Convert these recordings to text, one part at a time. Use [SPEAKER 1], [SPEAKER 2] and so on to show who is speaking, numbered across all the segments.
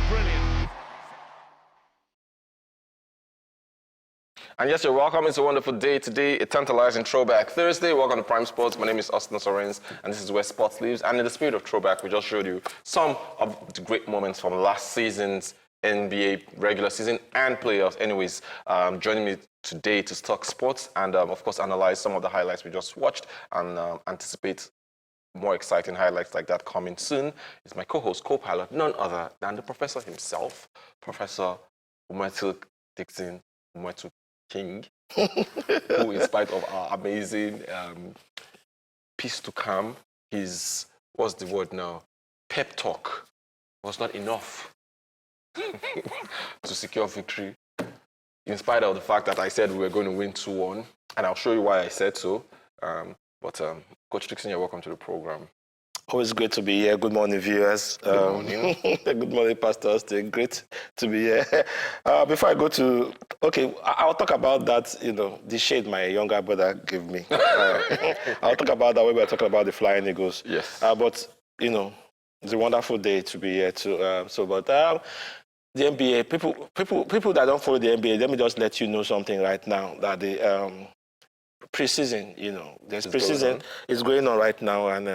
[SPEAKER 1] brilliant.
[SPEAKER 2] And yes, you're welcome. It's a wonderful day today, a tantalizing throwback Thursday. Welcome to Prime Sports. My name is Austin Sorens, and this is where sports lives. And in the spirit of throwback, we just showed you some of the great moments from last season's NBA regular season and playoffs. Anyways, joining me today to talk sports and, of course, analyze some of the highlights we just watched and anticipate more exciting highlights like that coming soon is my co-host, co-pilot, none other than the professor himself, Professor Umetu Dixon Umetu King, who, in spite of our amazing peace to come, his, what's the word now, pep talk was not enough to secure victory, in spite of the fact that I said we were going to win 2-1, and I'll show you why I said so. Coach Dixon, you're welcome to the program.
[SPEAKER 3] Always great to be here. Good morning, viewers.
[SPEAKER 2] Good morning.
[SPEAKER 3] Good morning, Pastor Austin. Great to be here. Before I go to, I'll talk about that, the shade my younger brother gave me. I'll talk about that when we're talking about the Flying Eagles.
[SPEAKER 2] Yes.
[SPEAKER 3] But it's a wonderful day to be here too. The NBA, people that don't follow the NBA, let me just let you know something right now, that the preseason, there's preseason is going on right now, and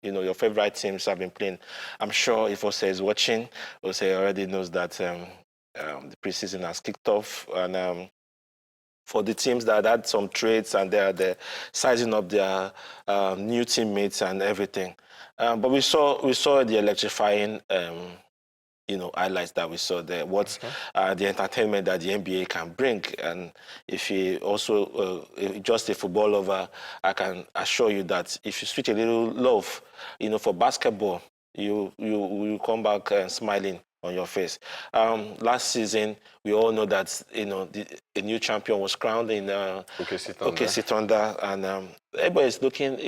[SPEAKER 3] your favorite teams have been playing. I'm sure if Ose is watching, Ose already knows that the preseason has kicked off, and for the teams that had some trades and they're sizing up their new teammates and everything. But we saw the electrifying highlights that we saw there, the entertainment that the NBA can bring. And if you also just a football lover, I can assure you that if you switch a little love, for basketball, you come back smiling on your face. Last season, we all know that a new champion was crowned in OKC Thunder, and everybody's looking.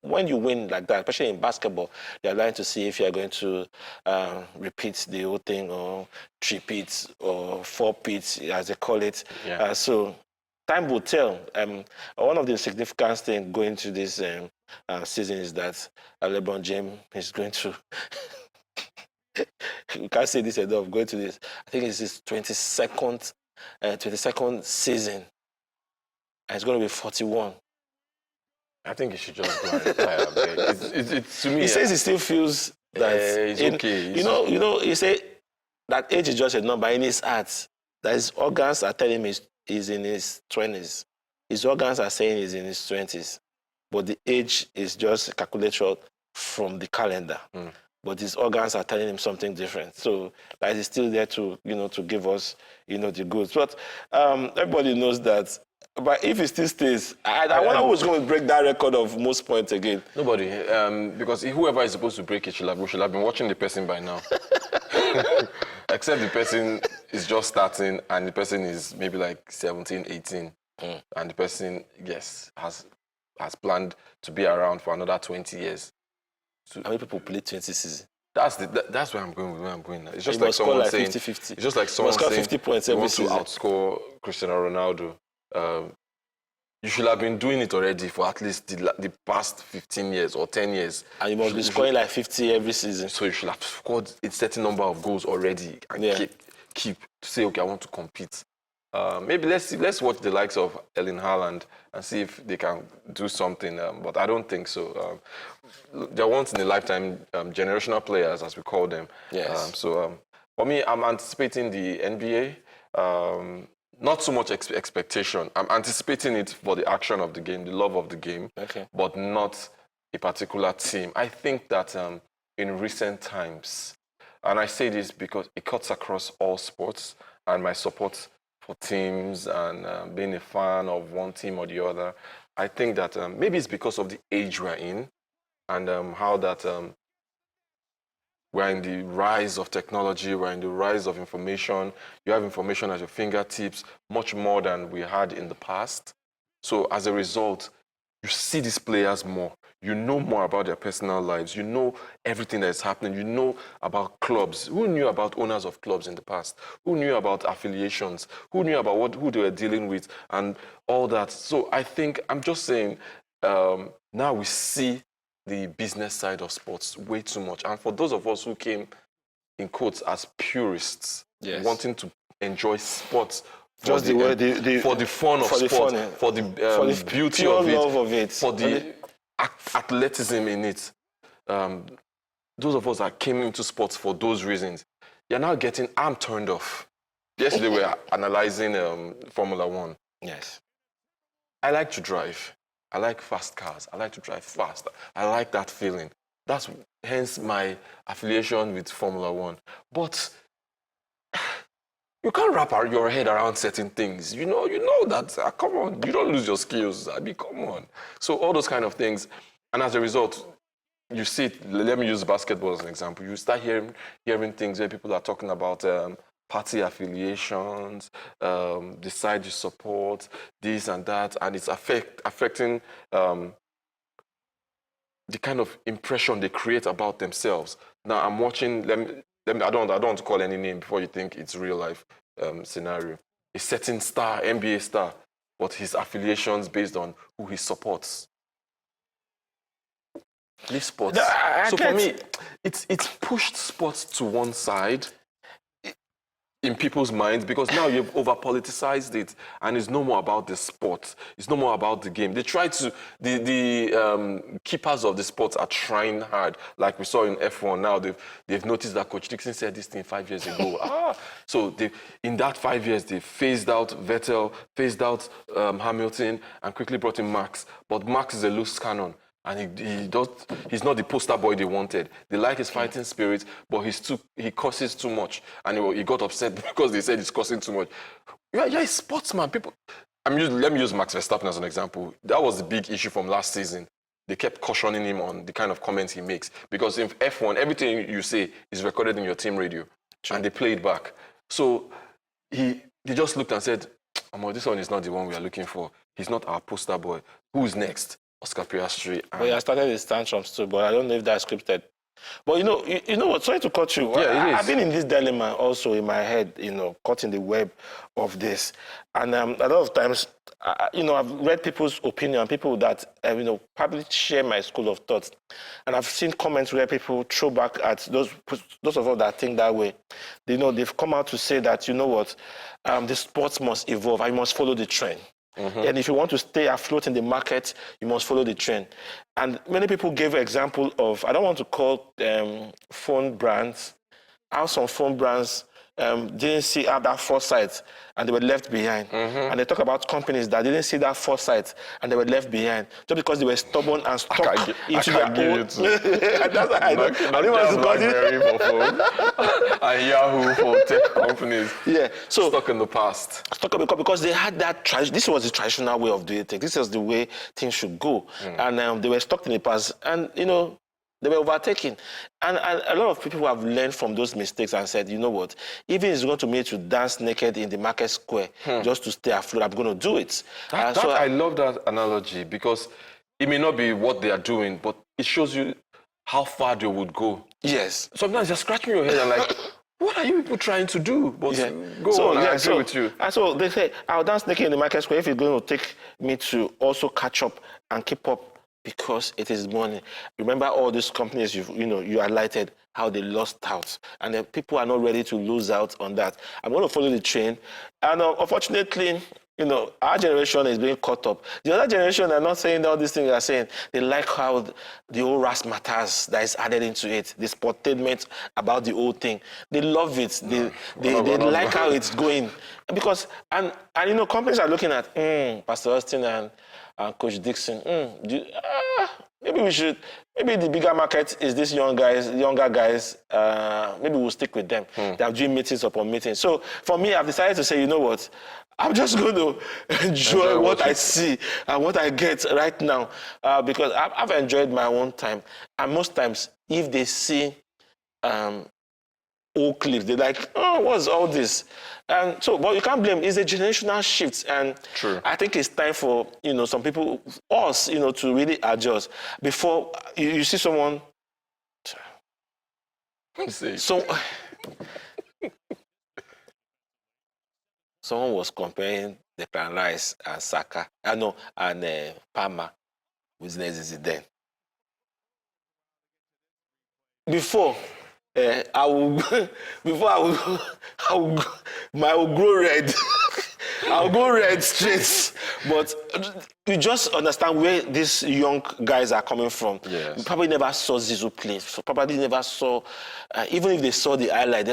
[SPEAKER 3] When you win like that, especially in basketball, they're trying to see if you're going to repeat the whole thing, or three-peat, or four-peat, as they call it.
[SPEAKER 2] Yeah.
[SPEAKER 3] So time will tell. One of the significant things going to this season is that LeBron James is going to. We can't say this enough. Going to this, I think it's his 22nd season, and it's going to be 41.
[SPEAKER 2] I think he should just go and retire. It's to me.
[SPEAKER 3] He says he still feels that
[SPEAKER 2] it's okay.
[SPEAKER 3] He said that age is just a number in his heart. That his organs are telling him he's in his 20s. His organs are saying he's in his 20s, but the age is just calculated from the calendar. But his organs are telling him something different. So that he's still there to give us, the goods. But everybody knows that. But if he still stays, I wonder who's going to break that record of most points again.
[SPEAKER 2] Nobody, because whoever is supposed to break it, we should have been watching the person by now. Except the person is just starting, and the person is maybe like 17, 18. And the person, yes, has planned to be around for another 20 years.
[SPEAKER 3] So, how many people play 20 seasons?
[SPEAKER 2] That's where I'm going. It's just
[SPEAKER 3] like
[SPEAKER 2] someone saying
[SPEAKER 3] 50-50.
[SPEAKER 2] It's just like someone saying
[SPEAKER 3] 50 points every
[SPEAKER 2] wants to
[SPEAKER 3] season.
[SPEAKER 2] outscore Cristiano Ronaldo. You should have been doing it already for at least the past 15 years or 10 years.
[SPEAKER 3] And you must be scoring like 50 every season.
[SPEAKER 2] So you should have scored a certain number of goals already and keep to say, okay, I want to compete. Maybe let's watch the likes of Erling Haaland and see if they can do something. But I don't think so. They're once in a lifetime generational players, as we call them.
[SPEAKER 3] Yes.
[SPEAKER 2] For me, I'm anticipating the NBA. Not so much expectation. I'm anticipating it for the action of the game, the love of the game, but not a particular team. I think that in recent times, and I say this because it cuts across all sports, and my support for teams and being a fan of one team or the other, I think that maybe it's because of the age we're in and how that we're in the rise of technology, we're in the rise of information. You have information at your fingertips much more than we had in the past. So as a result, you see these players more. You know more about their personal lives. You know everything that's happening. You know about clubs. Who knew about owners of clubs in the past? Who knew about affiliations? Who knew about who they were dealing with and all that? So I think, I'm just saying, now we see the business side of sports way too much. And for those of us who came in quotes, as purists,
[SPEAKER 3] Yes.
[SPEAKER 2] wanting to enjoy sports for
[SPEAKER 3] Just the way
[SPEAKER 2] for the fun of
[SPEAKER 3] for the
[SPEAKER 2] sport,
[SPEAKER 3] fun,
[SPEAKER 2] for the beauty
[SPEAKER 3] pure
[SPEAKER 2] of it,
[SPEAKER 3] love of it,
[SPEAKER 2] for the athleticism in it. Those of us that came into sports for those reasons, you're now getting, I'm turned off. Yesterday we were analyzing Formula One.
[SPEAKER 3] Yes.
[SPEAKER 2] I like to drive. I like fast cars. I like to drive fast. I like that feeling. That's hence my affiliation with Formula One. But you can't wrap your head around certain things. You know that. Come on, you don't lose your skills. I mean, come on. So all those kind of things, and as a result, you see it. Let me use basketball as an example. You start hearing things where people are talking about party affiliations, the side you support, this and that, and it's affecting the kind of impression they create about themselves. Now I'm watching. I don't want to call any name before you think it's real life scenario. A certain star, NBA star, but his affiliations based on who he supports. Leave sports.
[SPEAKER 3] No,
[SPEAKER 2] So for me, it's pushed sports to one side in people's minds because now you've over politicized it and it's no more about the sport. It's no more about the game. They try to the keepers of the sports are trying hard, like we saw in F1. Now they've noticed that Coach Dixon said this thing 5 years ago. So in that 5 years they phased out Vettel, phased out Hamilton, and quickly brought in Max. But Max is a loose cannon. And he's not the poster boy they wanted. They like his fighting spirit, but he causes too much. And he got upset because they said he's causing too much. You're a sportsman. Let me use Max Verstappen as an example. That was the big issue from last season. They kept cautioning him on the kind of comments he makes. Because in F1, everything you say is recorded in your team radio. True. And they play it back. So they just looked and said, this one is not the one we are looking for. He's not our poster boy. Who's next? Oscar Piastri.
[SPEAKER 3] Well, I started his tantrums too, but I don't know if that's scripted. But you know what? Sorry to cut you.
[SPEAKER 2] Yeah, it is.
[SPEAKER 3] I've been in this dilemma also in my head, caught in the web of this. And a lot of times, I've read people's opinion, people that, probably share my school of thoughts. And I've seen comments where people throw back at those of us that think that way. They've come out to say that, the sports must evolve. I must follow the trend. Mm-hmm. And if you want to stay afloat in the market, you must follow the trend. And many people gave an example of, I don't want to call phone brands, how some phone brands didn't have that foresight and they were left behind. Mm-hmm. And they talk about companies that didn't see that foresight and they were left behind just because they were stubborn and stuck into their own. That's why I didn't want to
[SPEAKER 2] BlackBerry for phone and Yahoo for tech companies.
[SPEAKER 3] Yeah, so
[SPEAKER 2] stuck in the past.
[SPEAKER 3] Because they had that this was the traditional way of doing things. This was the way things should go, and they were stuck in the past, and they were overtaken. And a lot of people have learned from those mistakes and said, you know what, even if it's going to make you dance naked in the market square just to stay afloat, I'm going to do it.
[SPEAKER 2] I love that analogy because it may not be what they are doing, but it shows you how far they would go.
[SPEAKER 3] Yes.
[SPEAKER 2] Sometimes you're scratching your head and like, what are you people trying to do? But I agree with you.
[SPEAKER 3] And so they say, I'll dance naked in the market square if it's going to take me to also catch up and keep up because it is money. Remember all these companies you highlighted, how they lost out. And then people are not ready to lose out on that. I'm going to follow the trend. And unfortunately, our generation is being caught up. The other generation are not saying all these things they are saying. They like how the whole razzmatazz that is added into it, the sportainment about the whole thing. They love it. They like how it's going. Because, and companies are looking at, Pastor Austin and Coach Dixon, maybe the bigger market is these younger guys, maybe we'll stick with them. They are doing meetings upon meetings. So for me, I've decided to say, you know what, I'm just going to enjoy what I see and what I get right now because I've enjoyed my own time. And most times, if they see old clips, they're like, what's all this? And so, but you can't blame. It's a generational shift, and
[SPEAKER 2] True.
[SPEAKER 3] I think it's time for some people, us, to really adjust before you see someone. Someone was comparing Declan Rice and Saka, and Palmer with Zinedine Zidane. Before, I will before I will grow red. I'll go red straight. But you just understand where these young guys are coming from.
[SPEAKER 2] Yes.
[SPEAKER 3] You probably never saw Zizou play. So probably never saw, even if they saw the highlight,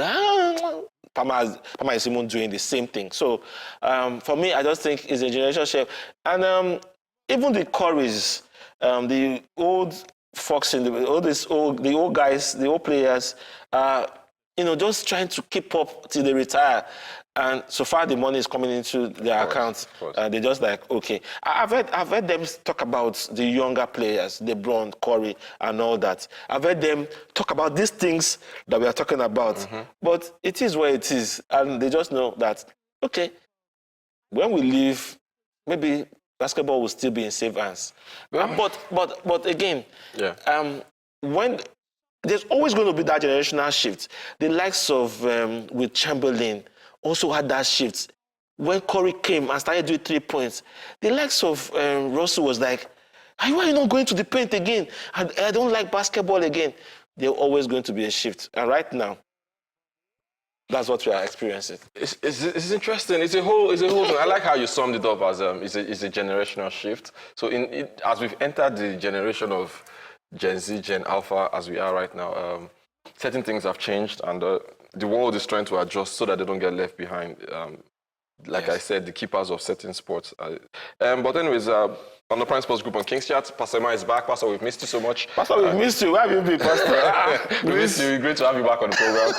[SPEAKER 3] Pama is even doing the same thing. So for me, I just think it's a generation shift. And even the Corys, the old Fox, the old guys, the old players, just trying to keep up till they retire. And so far, the money is coming into their accounts. They're just like, okay. I've heard them talk about the younger players, LeBron, Curry, and all that. I've heard them talk about these things that we are talking about. Mm-hmm. But it is where it is. And they just know that, okay, when we leave, maybe basketball will still be in safe hands. Yeah. But again, when there's always going to be that generational shift. The likes of with Chamberlain also had that shift. When Curry came and started doing 3 points, the likes of Russell was like, why are you not going to the paint again? I don't like basketball again. There's always going to be a shift. And right now, that's what we are experiencing.
[SPEAKER 2] It's interesting. It's a whole thing. I like how you summed it up as it's a generational shift. So as we've entered the generation of Gen Z, Gen Alpha, as we are right now, certain things have changed, and the world is trying to adjust so that they don't get left behind. Like I said, the keepers of certain sports. But anyways, on the Prime Sports Group on King's Chat, Pastor Emma is back. Pastor, we've missed you so much.
[SPEAKER 3] Pastor, we've missed you. Where have you been, Pastor?
[SPEAKER 2] We missed you. Great to have you back on the program,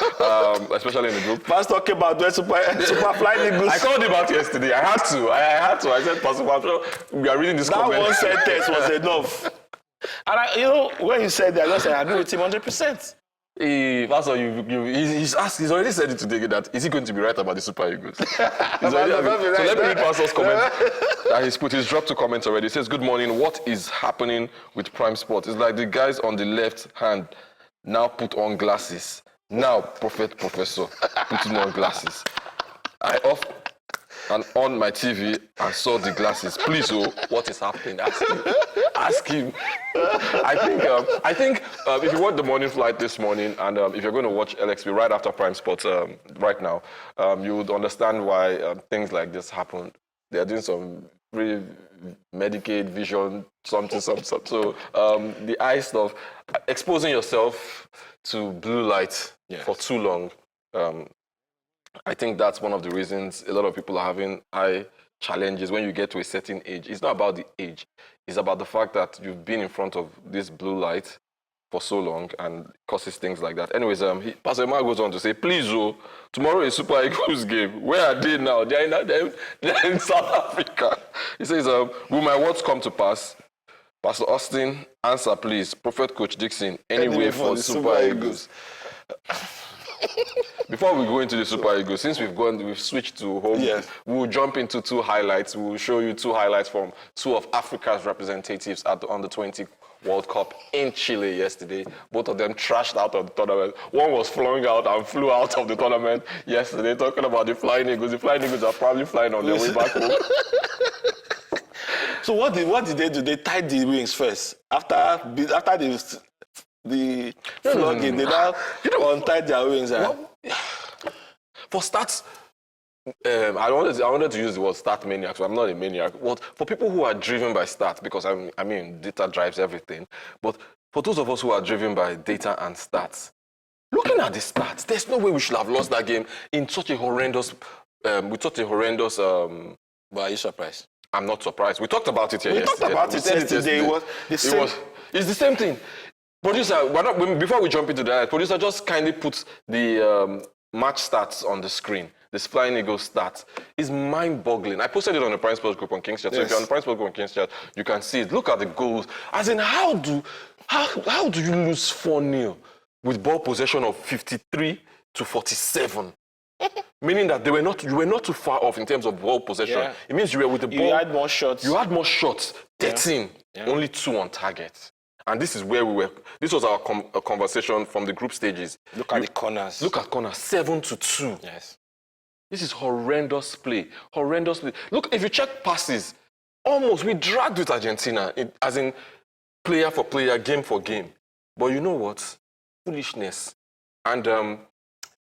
[SPEAKER 2] especially in the group.
[SPEAKER 3] Pastor talking about doing super flying eagles.
[SPEAKER 2] I called him out yesterday. I had to. I said, Pastor, we are reading this comment.
[SPEAKER 3] That one sentence was enough. And when you said that, I agree with him 100%.
[SPEAKER 2] Pastor, he's already said it today that is he going to be right about the Super Eagles? So let me read Pastor's comment that he's put. He's dropped 2 comments already. He says, "Good morning. What is happening with Prime Sports? It's like the guys on the left hand now put on glasses. Now, Professor, putting on glasses. I off and on my TV and saw the glasses. Please, what is happening? Ask him. I think if you watch the morning flight this morning, and if you're going to watch LXP right after Prime Sports right now, you would understand why things like this happen. They are doing some really Medicaid vision, something. So the eye stuff, exposing yourself to blue light for too long. I think that's one of the reasons a lot of people are having eye challenges when you get to a certain age. It's not about the age. It's about the fact that you've been in front of this blue light for so long and causes things like that. Anyways, Pastor Emma goes on to say, please, tomorrow is Super Eagles game. Where are they now? They're in South Africa. He says, will my words come to pass? Pastor Austin, answer please. Prophet Coach Dixon, anyway for the Super Eagles. Before we go into the Super Eagles, since we've switched to home, we'll jump into 2 highlights. We'll show you 2 highlights from 2 of Africa's representatives at the Under-20 World Cup in Chile yesterday. Both of them trashed out of the tournament. One was flowing out and flew out of the tournament yesterday, talking about the Flying Eagles. The Flying Eagles are probably flying on their way back home.
[SPEAKER 3] So what did they do? They tied the wings first. After the flogging, they now untied their wings.
[SPEAKER 2] For stats, I wanted to use the word stat maniac, so I'm not a maniac. But for people who are driven by stats, because I mean, data drives everything. But for those of us who are driven by data and stats, looking at the stats, there's no way we should have lost that game in such a horrendous, But are you surprised? I'm not surprised. We talked about it here yesterday.
[SPEAKER 3] We talked about it yesterday.
[SPEAKER 2] It's the same thing. Producer, before we jump into that, producer, just kindly put the match stats on the screen. This Flying Eagles stats is mind-boggling. I posted it on the Prime Sports Group on King's Chat. So if you're on the Prime Sports Group on King's Chat, you can see it. Look at the goals. As in, how do you lose 4-0 with ball possession of 53 to 47? Meaning that you were not too far off in terms of ball possession. Yeah. It means you were with the ball.
[SPEAKER 3] You had more shots.
[SPEAKER 2] 13, only 2 on target. And this is where we were. This was our conversation from the group stages.
[SPEAKER 3] Look at the corners.
[SPEAKER 2] Look at corners, 7-2.
[SPEAKER 3] Yes.
[SPEAKER 2] This is horrendous play. Horrendous play. Look, if you check passes, almost we dragged with Argentina, as in player for player, game for game. But you know what? Foolishness. And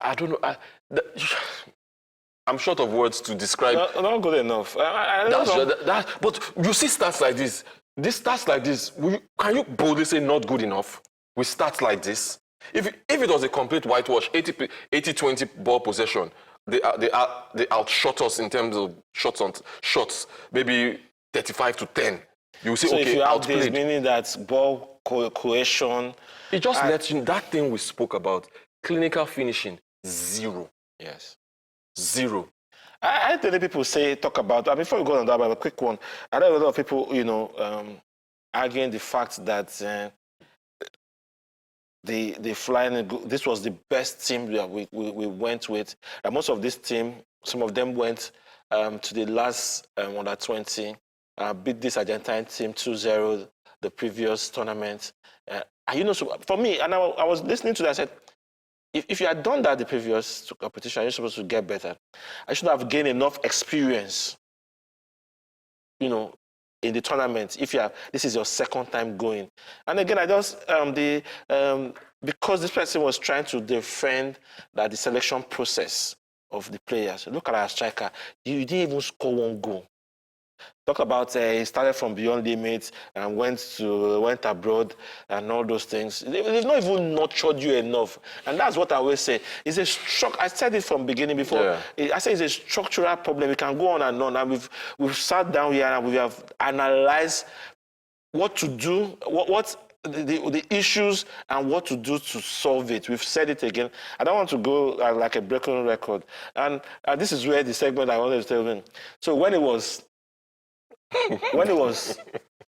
[SPEAKER 2] I don't know. I'm short of words to describe.
[SPEAKER 3] Not good enough. I don't know.
[SPEAKER 2] But you see stats like this. These stats like this, can you boldly say not good enough with stats like this? If it was a complete whitewash, 80-20 ball possession, they outshot us in terms of shots, maybe 35-10. You say,
[SPEAKER 3] So
[SPEAKER 2] okay,
[SPEAKER 3] if you have
[SPEAKER 2] outplayed.
[SPEAKER 3] this, meaning that ball cohesion.
[SPEAKER 2] It just lets you, that thing we spoke about, clinical finishing, 0.
[SPEAKER 3] Yes.
[SPEAKER 2] 0.
[SPEAKER 3] I think people talk about, before we go on that, I have a quick one. I know a lot of people, arguing the fact that the Flying Eagles, this was the best team we went with. And most of this team, some of them went to the last under 20, beat this Argentine team 2-0 the previous tournament. And so for me, and I was listening to that, I said, if you had done that the previous competition, you're supposed to get better. I should have gained enough experience, in the tournament. If this is your second time going, and again, I just because this person was trying to defend that the selection process of the players. Look at our striker; he didn't even score one goal. Talk about he started from beyond limits and went abroad and all those things. They've not even nurtured you enough, and that's what I always say. It's a I said it from beginning before. Yeah. I say it's a structural problem. We can go on, and we've sat down here and we have analyzed what to do, what the issues and what to do to solve it. We've said it again. I don't want to go like a broken record, and this is where the segment I wanted to tell you. So when it was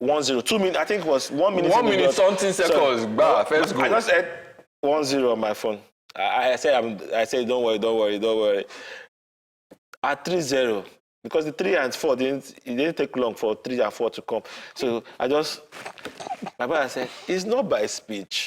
[SPEAKER 3] 1-0, 2 minutes, I think it was 1 minute.
[SPEAKER 2] 1 minute, something seconds. First goal.
[SPEAKER 3] I just said 1-0 on my phone. I said, don't worry. At 3-0, because the 3 and 4 it didn't take long for 3 and 4 to come. So my brother said, it's not by speech.